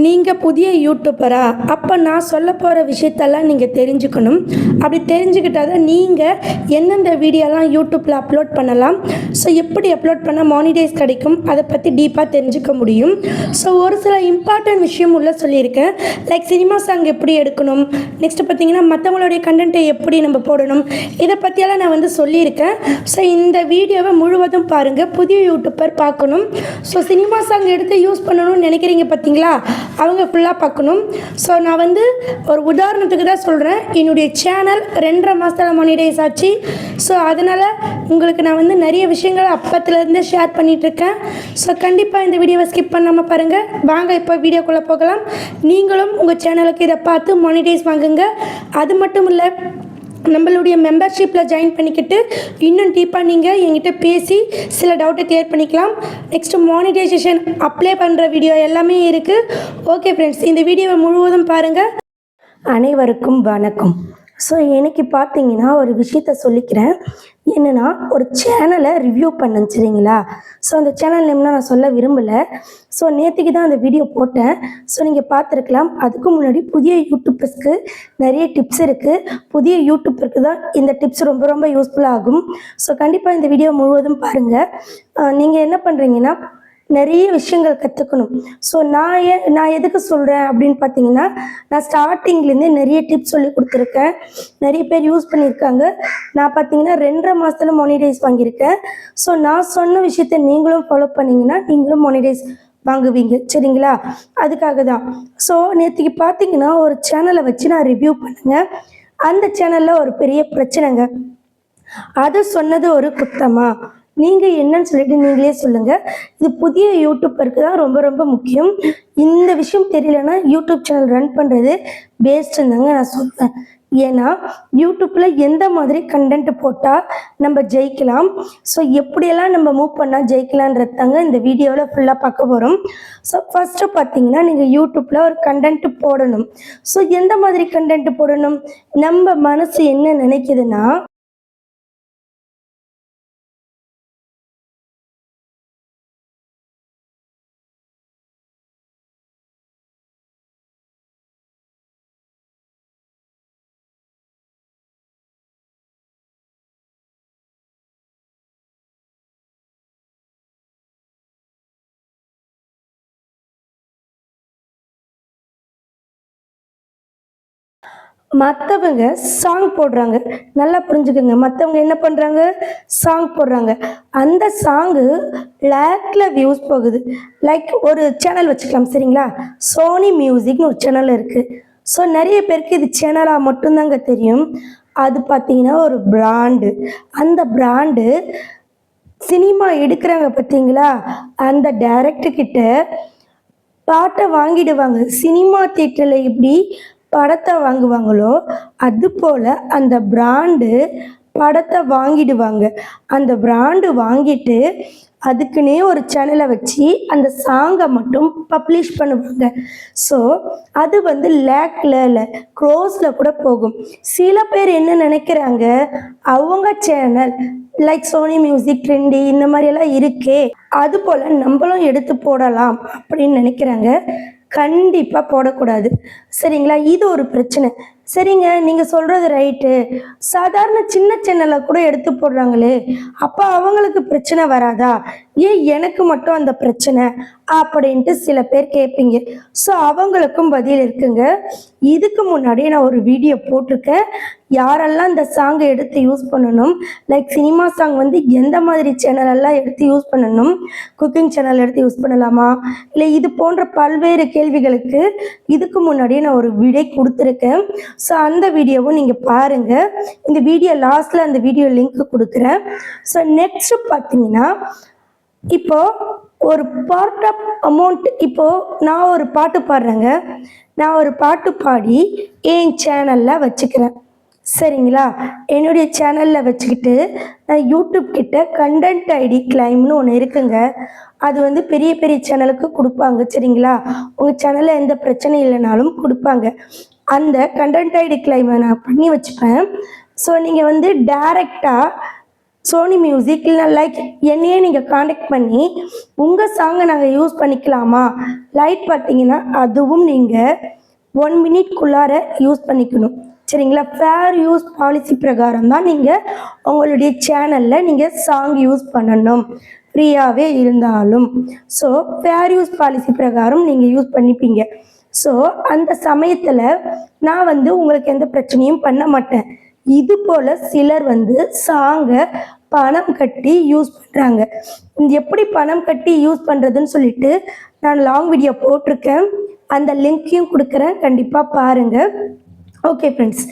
நீங்கள் புதிய யூடியூபரா? அப்போ நான் சொல்ல போகிற விஷயத்தெல்லாம் நீங்கள் தெரிஞ்சுக்கணும். அப்படி தெரிஞ்சுக்கிட்டால் தான் நீங்கள் எந்தெந்த வீடியோலாம் யூடியூப்பில் அப்லோட் பண்ணலாம், ஸோ எப்படி அப்லோட் பண்ணால் மானிடைஸ் கிடைக்கும், அதை பற்றி டீப்பாக தெரிஞ்சுக்க முடியும். ஸோ ஒரு சில இம்பார்ட்டன்ட் விஷயம் உள்ள சொல்லியிருக்கேன். லைக் சினிமா சாங் எப்படி எடுக்கணும், நெக்ஸ்ட்டு பார்த்தீங்கன்னா மற்றவங்களுடைய கண்டென்ட்டை எப்படி நம்ம போடணும், இதை பற்றியெல்லாம் நான் சொல்லியிருக்கேன். ஸோ இந்த வீடியோவை முழுவதும் பாருங்கள். புதிய யூடியூபர் பார்க்கணும், ஸோ சினிமா சாங் எடுத்து யூஸ் பண்ணணும்னு நினைக்கிறீங்க பார்த்தீங்களா, அவங்க ஃபுல்லாக பார்க்கணும். ஸோ நான் ஒரு உதாரணத்துக்கு தான் சொல்கிறேன். என்னுடைய சேனல் 2.5 மாதத்தில் மானிடைஸ் ஆச்சு. ஸோ அதனால் உங்களுக்கு நான் நிறைய விஷயங்கள் அப்பத்துலேருந்து ஷேர் பண்ணிகிட்ருக்கேன். ஸோ கண்டிப்பாக இந்த வீடியோவை ஸ்கிப் பண்ணாமல் பாருங்கள். வாங்க இப்போ வீடியோக்குள்ளே போகலாம். நீங்களும் உங்கள் சேனலுக்கு இதை பார்த்து மானிடைஸ் வாங்குங்க. அது மட்டும் இல்லை, நம்மளுடைய மெம்பர்ஷிப்பில் ஜாயின் பண்ணிக்கிட்டு இன்னும் டீப்பாக நீங்கள் என்கிட்ட பேசி சில டவுட்டை கிளியர் பண்ணிக்கலாம். நெக்ஸ்ட்டு மானிடைசேஷன் அப்ளை பண்ணுற வீடியோ எல்லாமே இருக்குது. ஓகே ஃப்ரெண்ட்ஸ், இந்த வீடியோவை முழுவதும் பாருங்கள். அனைவருக்கும் வணக்கம். ஸோ எனக்கு பார்த்தீங்கன்னா ஒரு விஷயத்த சொல்லிக்கிறேன். என்னென்னா, ஒரு சேனலை ரிவ்யூ பண்ணேன் சரிங்களா. ஸோ அந்த சேனல் நேம்னா நான் சொல்ல விரும்பலை. ஸோ நேற்றுக்கு தான் அந்த வீடியோ போட்டேன். ஸோ நீங்கள் பார்த்துருக்கலாம். அதுக்கு முன்னாடி புதிய யூடியூபர்ஸ்க்கு நிறைய டிப்ஸ் இருக்குது. புதிய யூடியூபருக்கு தான் இந்த டிப்ஸ் ரொம்ப ரொம்ப யூஸ்ஃபுல்லாக ஆகும். ஸோ கண்டிப்பாக இந்த வீடியோ முழுவதும் பாருங்கள். நீங்கள் என்ன பண்ணுறீங்கன்னா, நிறைய விஷயங்கள் கற்றுக்கணும். ஸோ நான் எதுக்கு சொல்கிறேன் அப்படின்னு பார்த்தீங்கன்னா, நான் ஸ்டார்டிங்லேருந்தே நிறைய டிப்ஸ் சொல்லி கொடுத்துருக்கேன். நிறைய பேர் யூஸ் பண்ணியிருக்காங்க. நான் பார்த்தீங்கன்னா 2.5 மாதத்தில் மானிடைஸ் வாங்கியிருக்கேன். ஸோ நான் சொன்ன விஷயத்தை நீங்களும் ஃபாலோ பண்ணிங்கன்னா நீங்களும் மானிடைஸ் வாங்குவீங்க சரிங்களா. அதுக்காக தான். ஸோ நேற்றுக்கு பார்த்தீங்கன்னா ஒரு சேனலை வச்சு நான் ரிவ்யூ பண்ணுங்க. அந்த சேனலில் ஒரு பெரிய பிரச்சனைங்க. அது சொன்னது ஒரு குத்தமா, நீங்கள் என்னன்னு சொல்லிட்டு நீங்களே சொல்லுங்கள். இது புதிய யூடியூப்பருக்கு தான் ரொம்ப ரொம்ப முக்கியம். இந்த விஷயம் தெரியலன்னா யூடியூப் சேனல் ரன் பண்ணுறது வேஸ்ட்டுன்னு தாங்க நான் சொல்வேன். ஏன்னா யூடியூப்பில் எந்த மாதிரி கண்டென்ட் போட்டால் நம்ம ஜெயிக்கலாம், ஸோ எப்படியெல்லாம் நம்ம மூவ் பண்ணால் ஜெயிக்கலான்றது தாங்க இந்த வீடியோவில் ஃபுல்லாக பார்க்க போகிறோம். ஸோ ஃபஸ்ட்டு பார்த்தீங்கன்னா, நீங்கள் யூடியூப்பில் ஒரு கண்டென்ட் போடணும். ஸோ எந்த மாதிரி கண்டென்ட் போடணும், நம்ம மனசு என்ன நினைக்குதுன்னா, மற்றவங்க சாங் போடுறாங்க. நல்லா புரிஞ்சுக்கோங்க. மற்றவங்க என்ன பண்ணுறாங்க, சாங் போடுறாங்க. அந்த சாங்கு லேக்கில் வியூஸ் போகுது. லைக் ஒரு சேனல் வச்சுக்கலாம் சரிங்களா. சோனி மியூசிக்னு ஒரு சேனல் இருக்குது. ஸோ நிறைய பேருக்கு இது சேனலாக மட்டும்தாங்க தெரியும். அது பார்த்தீங்கன்னா ஒரு பிராண்டு. அந்த பிராண்டு சினிமா எடுக்கிறாங்க பார்த்தீங்களா, அந்த டைரக்டர்கிட்ட பாட்டை வாங்கிடுவாங்க. சினிமா தியேட்டரில் எப்படி படத்தை வாங்குவாங்களோ அது போல் அந்த பிராண்டு படத்தை வாங்கிடுவாங்க. அந்த பிராண்டு வாங்கிட்டு அதுக்குன்னே ஒரு சேனலை வச்சு அந்த சாங்கை மட்டும் பப்ளிஷ் பண்ணுவாங்க. ஸோ அது லேக்கில் இல்லை, க்ரோஸில் கூட போகும். சில பேர் என்ன நினைக்கிறாங்க, அவங்க channel like Sony music, trendy இந்த மாதிரியெல்லாம் இருக்கே, அது போல் நம்மளும் எடுத்து போடலாம் அப்படின்னு நினைக்கிறாங்க. கண்டிப்பாக போடக்கூடாது சரிங்களா. இது ஒரு பிரச்சனை. சரிங்க, நீங்கள் சொல்கிறது ரைட்டு. சாதாரண சின்ன சேனலை கூட எடுத்து போடுறாங்களே, அப்போ அவங்களுக்கு பிரச்சனை வராதா, ஏன் எனக்கு மட்டும் அந்த பிரச்சனை அப்படின்ட்டு சில பேர் கேட்பீங்க. ஸோ அவங்களுக்கும் பதில் இருக்குங்க. இதுக்கு முன்னாடி நான் ஒரு வீடியோ போட்டிருக்கேன். யாரெல்லாம் இந்த சாங்கை எடுத்து யூஸ் பண்ணணும், லைக் சினிமா சாங் எந்த மாதிரி சேனலெல்லாம் எடுத்து யூஸ் பண்ணணும், குக்கிங் சேனல் எடுத்து யூஸ் பண்ணலாமா, இல்லை இது போன்ற பல்வேறு கேள்விகளுக்கு இதுக்கு முன்னாடியே நான் ஒரு விடை கொடுத்துருக்கேன். ஸோ அந்த வீடியோவும் நீங்கள் பாருங்கள். இந்த வீடியோ லாஸ்ட்டில் அந்த வீடியோ லிங்க் கொடுக்குறேன். ஸோ நெக்ஸ்ட்டு பார்த்தீங்கன்னா, இப்போது ஒரு பார்ட் ஆஃப் அமௌண்ட், இப்போது நான் ஒரு பாட்டு பாடுறேங்க. நான் ஒரு பாட்டு பாடி என் சேனலில் வச்சுக்கிறேன் சரிங்களா. என்னுடைய சேனலில் வச்சுக்கிட்டு நான் யூடியூப் கிட்ட கண்டென்ட் ஐடி கிளைம்னு ஒன்று இருக்குங்க. அது பெரிய பெரிய சேனலுக்கு கொடுப்பாங்க சரிங்களா. உங்கள் சேனலில் எந்த பிரச்சனையும் இல்லைனாலும் கொடுப்பாங்க. அந்த கண்டென்ட் ஐடி கிளைமை நான் பண்ணி வச்சுப்பேன். ஸோ நீங்கள் டைரெக்டாக சோனி மியூசிக் இல்லை லைக் என்னையே நீங்கள் காண்டாக்ட் பண்ணி உங்கள் சாங்கை நாங்கள் யூஸ் பண்ணிக்கலாமா, லைட் பார்த்தீங்கன்னா அதுவும் நீங்கள் 1 மினிட்குள்ளார யூஸ் பண்ணிக்கணும். சரிங்களா? ஃபேர் யூஸ் பாலிசி பிரகாரம் தான் நீங்கள் உங்களுடைய சேனலில் நீங்கள் சாங் யூஸ் பண்ணணும், ஃப்ரீயாகவே இருந்தாலும். ஸோ ஃபேர் யூஸ் பாலிசி பிரகாரம் நீங்கள் யூஸ் பண்ணிப்பீங்க. ஸோ அந்த சமயத்தில் நான் உங்களுக்கு எந்த பிரச்சனையும் பண்ண மாட்டேன். இது போல் சிலர் சாங்கை பணம் கட்டி யூஸ் பண்ணுறாங்க. எப்படி பணம் கட்டி யூஸ் பண்ணுறதுன்னு சொல்லிட்டு நான் லாங் வீடியோ போட்டிருக்கேன், அந்த லிங்க்கையும் கொடுக்குறேன், கண்டிப்பாக பாருங்கள். ஓகே ஃப்ரெண்ட்ஸ்,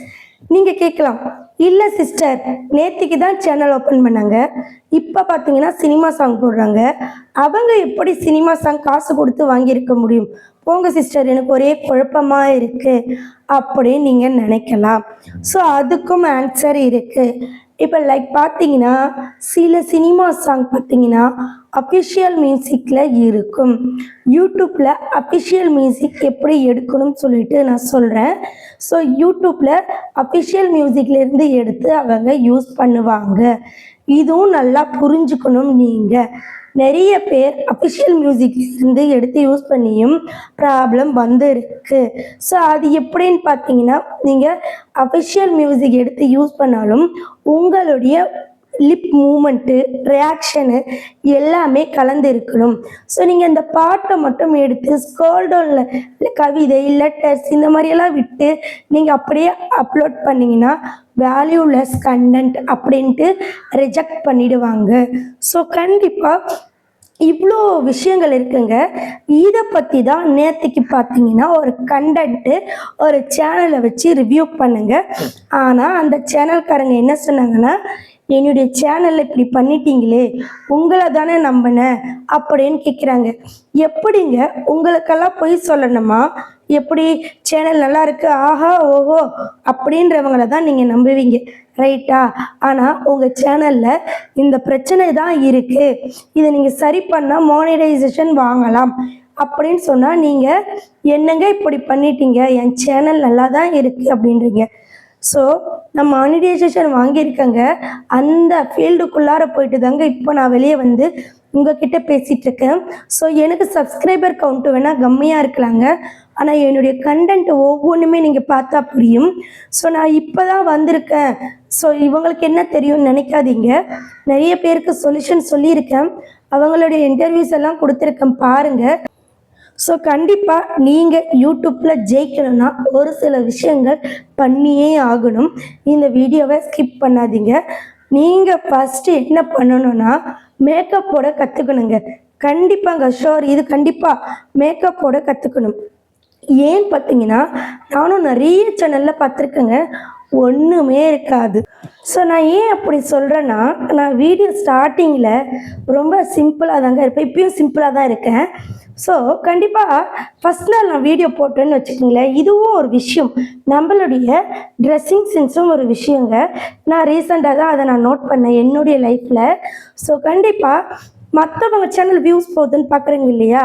நீங்கள் கேட்கலாம், இல்லை சிஸ்டர் நேற்றுக்கு தான் சேனல் ஓப்பன் பண்ணாங்க, இப்போ பார்த்தீங்கன்னா சினிமா சாங் போடுறாங்க, அவங்க எப்படி சினிமா சாங் காசு கொடுத்து வாங்கியிருக்க முடியும்? போங்க சிஸ்டர், எனக்கு ஒரே குழப்பமாக இருக்குது அப்படின்னு நீங்கள் நினைக்கலாம். ஸோ அதுக்கும் ஆன்சர் இருக்குது. இப்போ லைக் பார்த்தீங்கன்னா சில சினிமா சாங் பார்த்தீங்கன்னா அஃபிஷியல் மியூசிக்கில் இருக்கும். யூடியூப்பில் அஃபிஷியல் மியூசிக் எப்படி எடுக்கணும்னு சொல்லிட்டு நான் சொல்கிறேன். ஸோ யூடியூப்பில் அஃபிஷியல் மியூசிக்லேருந்து எடுத்து அவங்க யூஸ் பண்ணுவாங்க. இதுவும் நல்லா புரிஞ்சுக்கணும். நீங்கள் நிறைய பேர் அஃபிஷியல் மியூசிக்லேருந்து எடுத்து யூஸ் பண்ணியும் ப்ராப்ளம் வந்துருக்கு. ஸோ அது எப்படின்னு பார்த்தீங்கன்னா, நீங்கள் அஃபிஷியல் மியூசிக் எடுத்து யூஸ் பண்ணாலும் உங்களுடைய லிப் மூமெண்ட்டு, ரியாக்ஷனு எல்லாமே கலந்து இருக்கணும். ஸோ நீங்கள் இந்த பாட்டை மட்டும் எடுத்து ஸ்கோல்டோனில் கவிதை, லெட்டர்ஸ் இந்த மாதிரியெல்லாம் விட்டு நீங்கள் அப்படியே அப்லோட் பண்ணிங்கன்னா வேல்யூலெஸ் கண்டென்ட் அப்படின்ட்டு ரிஜெக்ட் பண்ணிடுவாங்க. ஸோ கண்டிப்பாக இவ்வளோ விஷயங்கள் இருக்குங்க. இதை பற்றி தான் நேற்றுக்கு பார்த்தீங்கன்னா ஒரு கண்டென்ட்டு ஒரு சேனலை வச்சு ரிவ்யூ பண்ணுங்க. ஆனால் அந்த சேனல்காரங்க என்ன சொன்னாங்கன்னா, என்னுடைய சேனலில் இப்படி பண்ணிட்டீங்களே, உங்களை தானே நம்பினேன் அப்படின்னு கேட்குறாங்க. எப்படிங்க உங்களுக்கெல்லாம் போய் சொல்லணுமா? எப்படி சேனல் நல்லா இருக்குது, ஆஹா ஓஹோ அப்படின்றவங்கள தான் நீங்கள் நம்புவீங்க, ரைட்டா? ஆனால் உங்கள் சேனலில் இந்த பிரச்சனை தான் இருக்குது, இதை நீங்கள் சரி பண்ணால் மானிட்டைசேஷன் வாங்கலாம் அப்படின்னு சொன்னால் நீங்கள் என்னங்க இப்படி பண்ணிட்டீங்க, என் சேனல் நல்லா தான் இருக்குது அப்படின்றீங்க. ஸோ நான் மானிட்டைசேஷன் வாங்கியிருக்கேங்க, அந்த ஃபீல்டுக்குள்ளார போயிட்டு தாங்க இப்போ நான் வெளியே உங்ககிட்ட பேசிகிட்ருக்கேன். ஸோ எனக்கு சப்ஸ்கிரைபர் கவுண்ட்டு வேணால் கம்மியாக இருக்கலாங்க, ஆனால் என்னுடைய கண்டென்ட் ஒவ்வொன்றுமே நீங்கள் பார்த்தா புரியும். ஸோ நான் இப்போ தான் வந்திருக்கேன், ஸோ இவங்களுக்கு என்ன தெரியும்னு நினைக்காதீங்க. நிறைய பேருக்கு சொல்யூஷன் சொல்லியிருக்கேன், அவங்களுடைய இன்டர்வியூஸ் எல்லாம் கொடுத்துருக்கேன், பாருங்கள். ஸோ கண்டிப்பாக நீங்கள் யூடியூப்பில் ஜெயிக்கணும்னா ஒரு சில விஷயங்கள் பண்ணியே ஆகணும். இந்த வீடியோவை ஸ்கிப் பண்ணாதீங்க. நீங்கள் ஃபஸ்ட்டு என்ன பண்ணணும்னா மேக்கப் போட கற்றுக்கணுங்க. கண்டிப்பாங்க, ஷோர், இது கண்டிப்பாக மேக்கப் போட கற்றுக்கணும். ஏன்னு பார்த்தீங்கன்னா நானும் நிறைய சேனலில் பார்த்துருக்கேங்க, ஒன்றுமே இருக்காது. ஸோ நான் ஏன் அப்படி சொல்கிறேன்னா, நான் வீடியோ ஸ்டார்டிங்கில் ரொம்ப சிம்பிளாக தாங்க இருப்பேன், இப்பயும் சிம்பிளாக தான் இருக்கேன். ஸோ கண்டிப்பாக ஃபஸ்ட் நாள் நான் வீடியோ போட்டேன்னு வச்சுக்கோங்களேன், இதுவும் ஒரு விஷயம், நம்மளுடைய ட்ரெஸ்ஸிங் சென்ஸும் ஒரு விஷயங்க. நான் ரீசெண்டாக தான் அதை நான் நோட் பண்ணேன் என்னுடைய லைஃப்பில். ஸோ கண்டிப்பாக மற்றவங்க சேனல் வியூஸ் போகுதுன்னு பார்க்குறீங்க இல்லையா,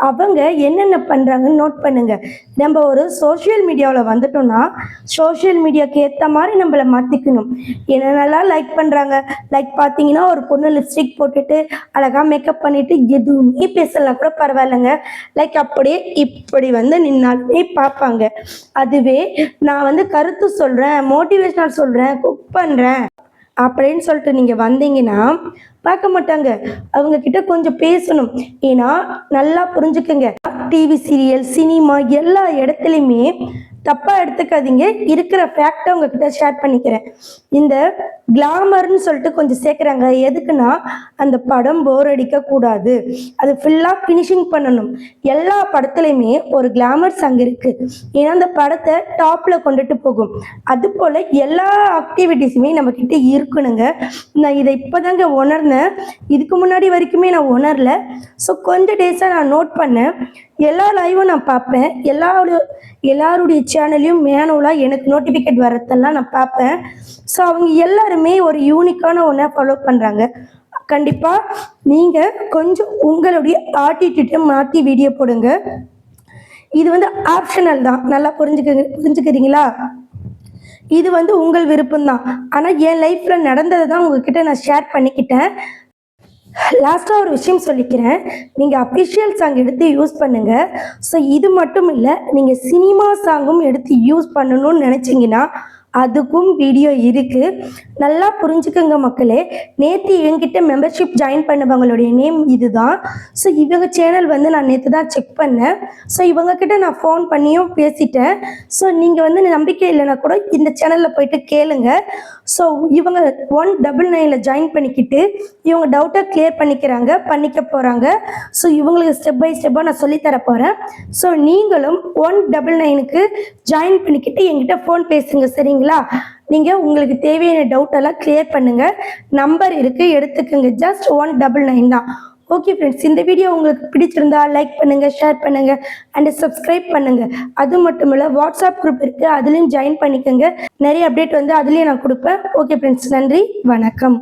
அவங்க என்னென்ன பண்ணுறாங்கன்னு நோட் பண்ணுங்கள். நம்ம ஒரு சோஷியல் மீடியாவில் வந்துட்டோம்னா சோஷியல் மீடியாவுக்கு ஏற்ற மாதிரி நம்மளை மாற்றிக்கணும். என்னென்னலாம் லைக் பண்ணுறாங்க, லைக் பார்த்தீங்கன்னா ஒரு பொண்ணு லிப்ஸ்டிக் போட்டுட்டு அழகாக மேக்கப் பண்ணிவிட்டு எதுவுமே பேசலாம் கூட பரவாயில்லைங்க, லைக் அப்படியே இப்படி நின்னாலுமே பார்ப்பாங்க. அதுவே நான் கருத்து சொல்கிறேன், மோட்டிவேஷனல் சொல்கிறேன், குக் பண்ணுறேன் அப்படின்னு சொல்லிட்டு நீங்கள் வந்தீங்கன்னா பார்க்க மாட்டாங்க. அவங்கக்கிட்ட கொஞ்சம் பேசணும். ஏன்னா நல்லா புரிஞ்சுக்கங்க, டிவி சீரியல், சினிமா எல்லா இடத்துலையுமே தப்பாக எடுத்துக்காதீங்க, இருக்கிற ஃபேக்டை உங்ககிட்ட ஷேர் பண்ணிக்கிறேன். இந்த கிளாமர்னு சொல்லிட்டு கொஞ்சம் சேர்க்குறாங்க, எதுக்குன்னா அந்த படம் போர் அடிக்கக்கூடாது, அது ஃபுல்லாக ஃபினிஷிங் பண்ணணும். எல்லா படத்துலையுமே ஒரு கிளாமர் சாங் இருக்குது, ஏன்னா அந்த படத்தை டாப்பில் கொண்டுட்டு போகும். அதுபோல் எல்லா ஆக்டிவிட்டீஸுமே நம்மக்கிட்ட இருக்கணுங்க. நான் இதை இப்போ தாங்க உணர்ந்தேன், இதுக்கு முன்னாடி வரைக்குமே நான் உணரல. ஸோ கொஞ்சம் டேஸாக நான் நோட் பண்ணேன், எல்லா லைவும் நான் பார்ப்பேன், எல்லாருடைய சேனல்லையும் மேனுவலாக எனக்கு நோட்டிஃபிகேட் வரதெல்லாம் நான் பார்ப்பேன். ஸோ அவங்க எல்லாருமே ஒரு யூனிக்கான ஒன்றை ஃபாலோ பண்ணுறாங்க. கண்டிப்பாக நீங்கள் கொஞ்சம் உங்களுடைய ஆட்டிடியூட்டை மாற்றி வீடியோ போடுங்க. இது ஆப்ஷனல் தான், நல்லா புரிஞ்சுக்கிறீங்களா? இது வந்து உங்கள் விருப்பம்தான். ஆனால் என் லைஃப்பில் நடந்ததை தான் உங்ககிட்ட நான் ஷேர் பண்ணிக்கிட்டேன். லாஸ்ட்டாக ஒரு விஷயம் சொல்லிக்கிறேன். நீங்கள் அஃபிஷியல் சாங் எடுத்து யூஸ் பண்ணுங்கள். ஸோ இது மட்டும் இல்லை, நீங்கள் சினிமா சாங்கும் எடுத்து யூஸ் பண்ணணும்னு நினச்சிங்கன்னா அதுக்கும் வீடியோ இருக்குது. நல்லா புரிஞ்சுக்கோங்க மக்களே. நேற்று என்கிட்ட மெம்பர்ஷிப் ஜாயின் பண்ணவங்களுடைய நேம் இதுதான். ஸோ இவங்க சேனல் வந்து நான் நேற்று தான் செக் பண்ணேன். ஸோ இவங்கக்கிட்ட நான் ஃபோன் பண்ணியும் பேசிட்டேன். ஸோ நீங்கள் வந்து நம்பிக்கை இல்லைன்னா கூட இந்த சேனலில் போயிட்டு கேளுங்க. ஸோ இவங்க 199 ஜாயின் பண்ணிக்கிட்டு இவங்க டவுட்டை கிளியர் பண்ணிக்க போகிறாங்க. ஸோ இவங்களுக்கு ஸ்டெப் பை ஸ்டெப்பாக நான் சொல்லித்தர போகிறேன். ஸோ நீங்களும் 199க்கு ஜாயின் பண்ணிக்கிட்டு என்கிட்ட ஃபோன் பேசுங்க, சரிங்களா? நீங்கள் உங்களுக்கு தேவையான டவுட்டெல்லாம் கிளியர் பண்ணுங்கள். நம்பர் இருக்குது, எடுத்துக்கோங்க. ஜஸ்ட் 199 தான். ஓகே ஃப்ரெண்ட்ஸ், இந்த வீடியோ உங்களுக்கு பிடிச்சிருந்தா லைக் பண்ணுங்கள், ஷேர் பண்ணுங்கள் அண்ட் சப்ஸ்கிரைப் பண்ணுங்கள். அது மட்டும் இல்லை, வாட்ஸ்அப் குரூப் இருக்குது, அதுலேயும் ஜாயின் பண்ணிக்கோங்க. நிறைய அப்டேட் வந்து அதுலேயும் நான் கொடுப்பேன். ஓகே ஃப்ரெண்ட்ஸ், நன்றி, வணக்கம்.